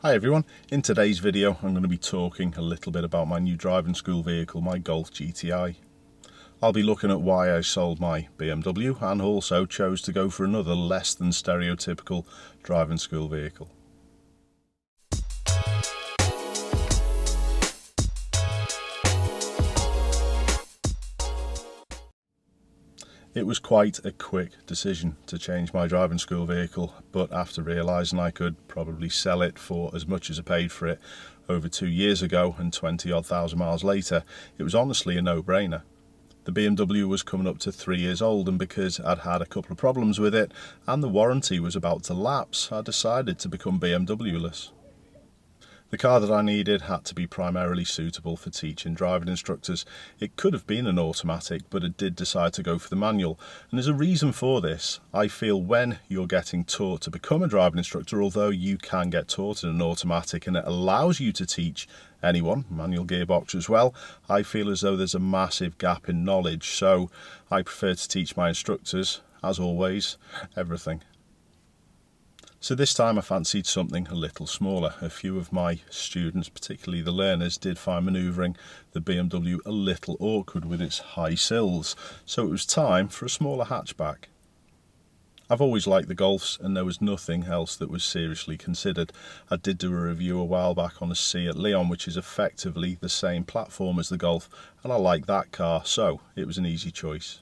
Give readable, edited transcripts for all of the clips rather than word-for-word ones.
Hi everyone, in today's video I'm going to be talking a little bit about my new driving school vehicle, my Golf GTI. I'll be looking at why I sold my BMW and also chose to go for another less than stereotypical driving school vehicle. It was quite a quick decision to change my driving school vehicle, but after realising I could probably sell it for as much as I paid for it over 2 years ago and 20-odd thousand miles later, it was honestly a no-brainer. The BMW was coming up to 3 years old, and because I'd had a couple of problems with it and the warranty was about to lapse, I decided to become BMWless. The car that I needed had to be primarily suitable for teaching driving instructors. It could have been an automatic, but I did decide to go for the manual. And there's a reason for this. I feel when you're getting taught to become a driving instructor, although you can get taught in an automatic and it allows you to teach anyone, manual gearbox as well, I feel as though there's a massive gap in knowledge. So I prefer to teach my instructors, as always, everything. So this time I fancied something a little smaller. A few of my students, particularly the learners, did find manoeuvring the BMW a little awkward with its high sills, so it was time for a smaller hatchback. I've always liked the Golfs and there was nothing else that was seriously considered. I did do a review a while back on a Seat Leon, which is effectively the same platform as the Golf, and I like that car, so it was an easy choice.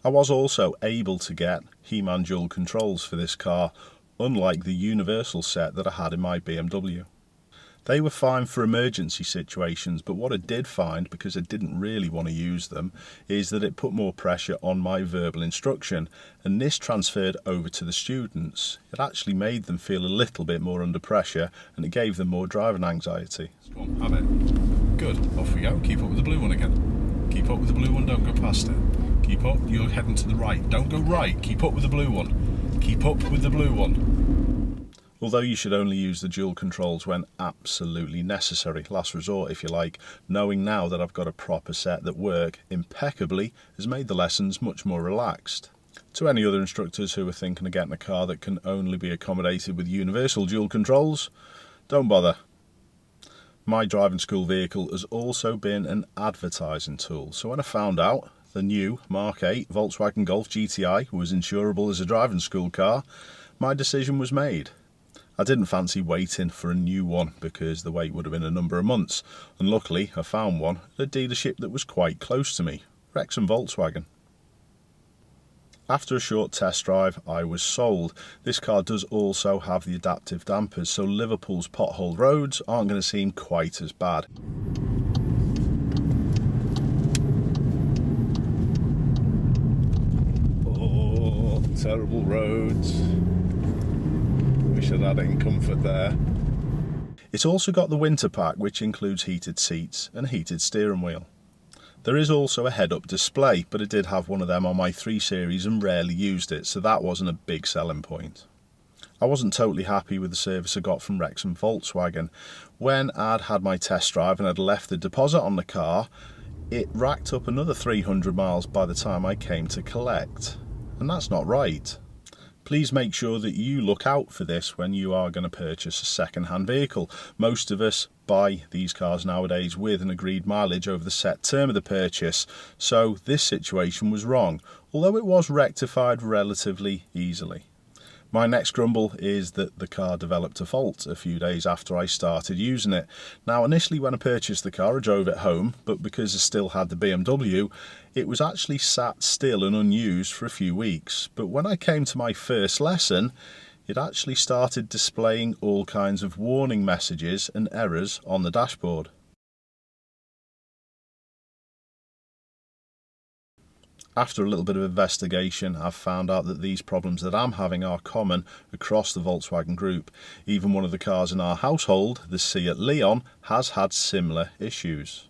I was also able to get He-Man dual controls for this car, unlike the universal set that I had in my BMW. They were fine for emergency situations, but what I did find, because I didn't really want to use them, is that it put more pressure on my verbal instruction, and this transferred over to the students. It actually made them feel a little bit more under pressure, and it gave them more driving anxiety. Go on, have it. Good, off we go. Keep up with the blue one again. Keep up with the blue one, don't go past it. Keep up, you're heading to the right. Don't go right, keep up with the blue one. Keep up with the blue one. Although you should only use the dual controls when absolutely necessary, last resort if you like, knowing now that I've got a proper set that work impeccably has made the lessons much more relaxed. To any other instructors who are thinking of getting a car that can only be accommodated with universal dual controls, don't bother. My driving school vehicle has also been an advertising tool, so when I found out the new Mark 8 Volkswagen Golf GTI was insurable as a driving school car, my decision was made. I didn't fancy waiting for a new one because the wait would have been a number of months, and luckily I found one at a dealership that was quite close to me, Wrexham Volkswagen. After a short test drive, I was sold. This car does also have the adaptive dampers, so Liverpool's potholed roads aren't going to seem quite as bad. Terrible roads. Wish I'd had it in comfort there. It's also got the winter pack, which includes heated seats and a heated steering wheel. There is also a head-up display, but I did have one of them on my 3 Series and rarely used it, so that wasn't a big selling point. I wasn't totally happy with the service I got from Wrexham Volkswagen. When I'd had my test drive and I'd left the deposit on the car, it racked up another 300 miles by the time I came to collect. And that's not right. Please make sure that you look out for this when you are going to purchase a second-hand vehicle. Most of us buy these cars nowadays with an agreed mileage over the set term of the purchase, so this situation was wrong, although it was rectified relatively easily. My next grumble is that the car developed a fault a few days after I started using it. Now, initially when I purchased the car, I drove it home, but because I still had the BMW, it was actually sat still and unused for a few weeks. But when I came to my first lesson, it actually started displaying all kinds of warning messages and errors on the dashboard. After a little bit of investigation, I've found out that these problems that I'm having are common across the Volkswagen group. Even one of the cars in our household, the Seat Leon, has had similar issues.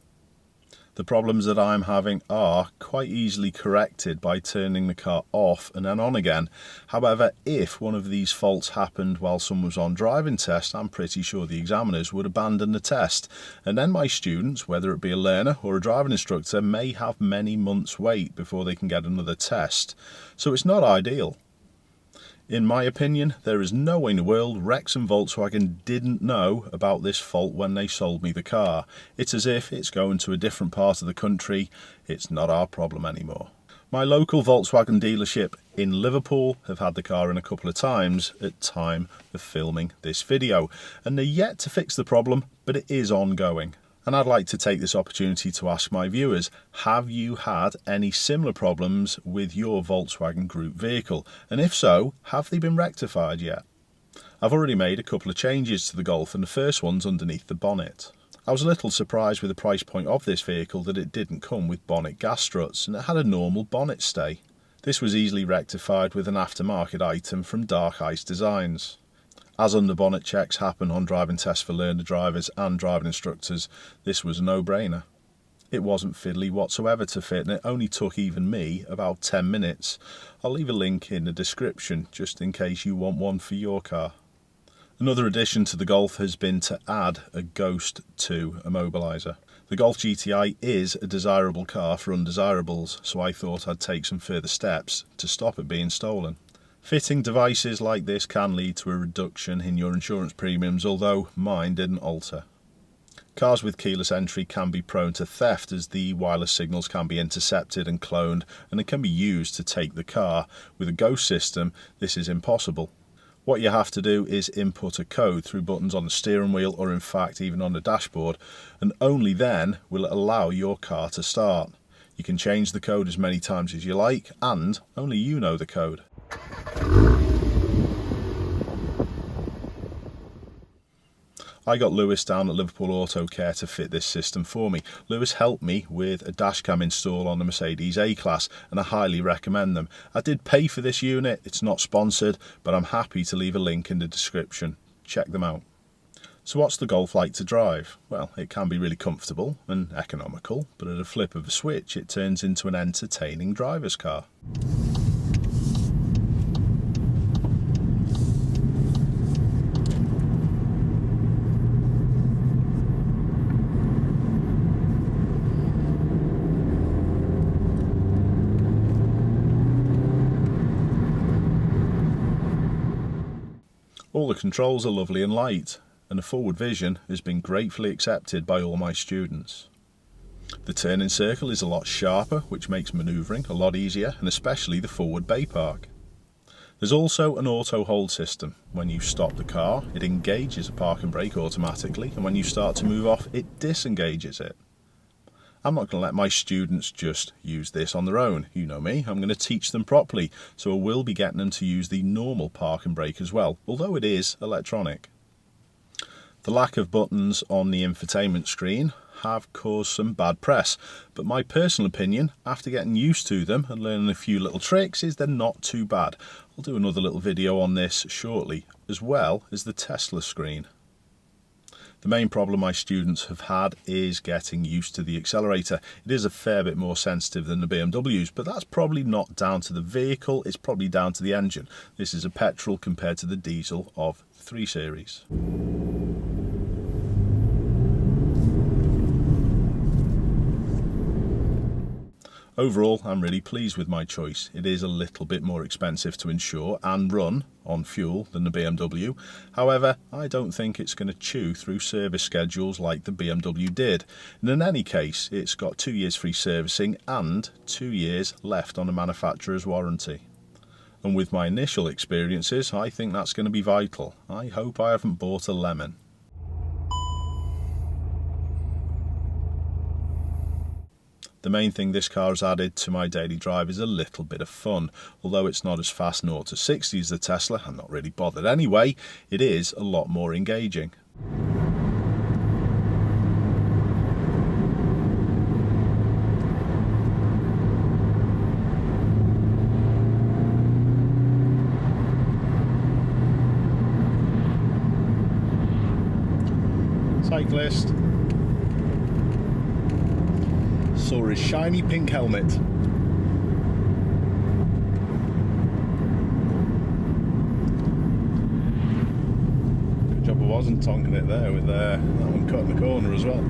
The problems that I'm having are quite easily corrected by turning the car off and then on again. However, if one of these faults happened while someone was on driving test, I'm pretty sure the examiners would abandon the test. And then my students, whether it be a learner or a driving instructor, may have many months wait before they can get another test. So it's not ideal. In my opinion, there is no way in the world Rex and Volkswagen didn't know about this fault when they sold me the car. It's as if it's going to a different part of the country. It's not our problem anymore. My local Volkswagen dealership in Liverpool have had the car in a couple of times at time of filming this video, and they're yet to fix the problem, but it is ongoing. And I'd like to take this opportunity to ask my viewers, have you had any similar problems with your Volkswagen Group vehicle? And if so, have they been rectified yet? I've already made a couple of changes to the Golf, and the first one's underneath the bonnet. I was a little surprised with the price point of this vehicle that it didn't come with bonnet gas struts, and it had a normal bonnet stay. This was easily rectified with an aftermarket item from Dark Ice Designs. As under-bonnet checks happen on driving tests for learner drivers and driving instructors, this was a no-brainer. It wasn't fiddly whatsoever to fit, and it only took even me about 10 minutes. I'll leave a link in the description just in case you want one for your car. Another addition to the Golf has been to add a Ghost 2 immobiliser. The Golf GTI is a desirable car for undesirables, so I thought I'd take some further steps to stop it being stolen. Fitting devices like this can lead to a reduction in your insurance premiums, although mine didn't alter. Cars with keyless entry can be prone to theft, as the wireless signals can be intercepted and cloned, and it can be used to take the car. With a Ghost system, this is impossible. What you have to do is input a code through buttons on the steering wheel, or in fact even on the dashboard, and only then will it allow your car to start. You can change the code as many times as you like, and only you know the code. I got Lewis down at Liverpool Auto Care to fit this system for me. Lewis helped me with a dashcam install on the Mercedes A-Class, and I highly recommend them. I did pay for this unit, it's not sponsored, but I'm happy to leave a link in the description. Check them out. So what's the Golf like to drive? Well, it can be really comfortable and economical, but at a flip of a switch it turns into an entertaining driver's car. All the controls are lovely and light, and the forward vision has been gratefully accepted by all my students. The turning circle is a lot sharper, which makes manoeuvring a lot easier, and especially the forward bay park. There's also an auto hold system. When you stop the car, it engages a park and brake automatically, and when you start to move off, it disengages it. I'm not going to let my students just use this on their own. You know me, I'm going to teach them properly, so I will be getting them to use the normal park and brake as well, although it is electronic. The lack of buttons on the infotainment screen have caused some bad press, but my personal opinion, after getting used to them and learning a few little tricks, is they're not too bad. I'll do another little video on this shortly, as well as the Tesla screen. The main problem my students have had is getting used to the accelerator. It is a fair bit more sensitive than the BMWs, but that's probably not down to the vehicle, it's probably down to the engine. This is a petrol compared to the diesel of 3 Series. Overall, I'm really pleased with my choice. It is a little bit more expensive to insure and run on fuel than the BMW. However, I don't think it's going to chew through service schedules like the BMW did. And in any case, it's got 2 years free servicing and 2 years left on the manufacturer's warranty. And with my initial experiences, I think that's going to be vital. I hope I haven't bought a lemon. The main thing this car has added to my daily drive is a little bit of fun. Although it's not as fast 0 to 60 as the Tesla, I'm not really bothered anyway, it is a lot more engaging. Cyclist. Saw his shiny pink helmet. Good job I wasn't tonking it there with that one cut in the corner as well.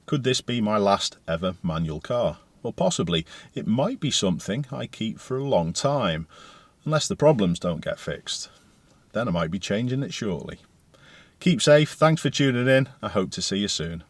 Could this be my last ever manual car? Well, possibly. It might be something I keep for a long time. unless the problems don't get fixed. Then I might be changing it shortly. Keep safe, thanks for tuning in, I hope to see you soon.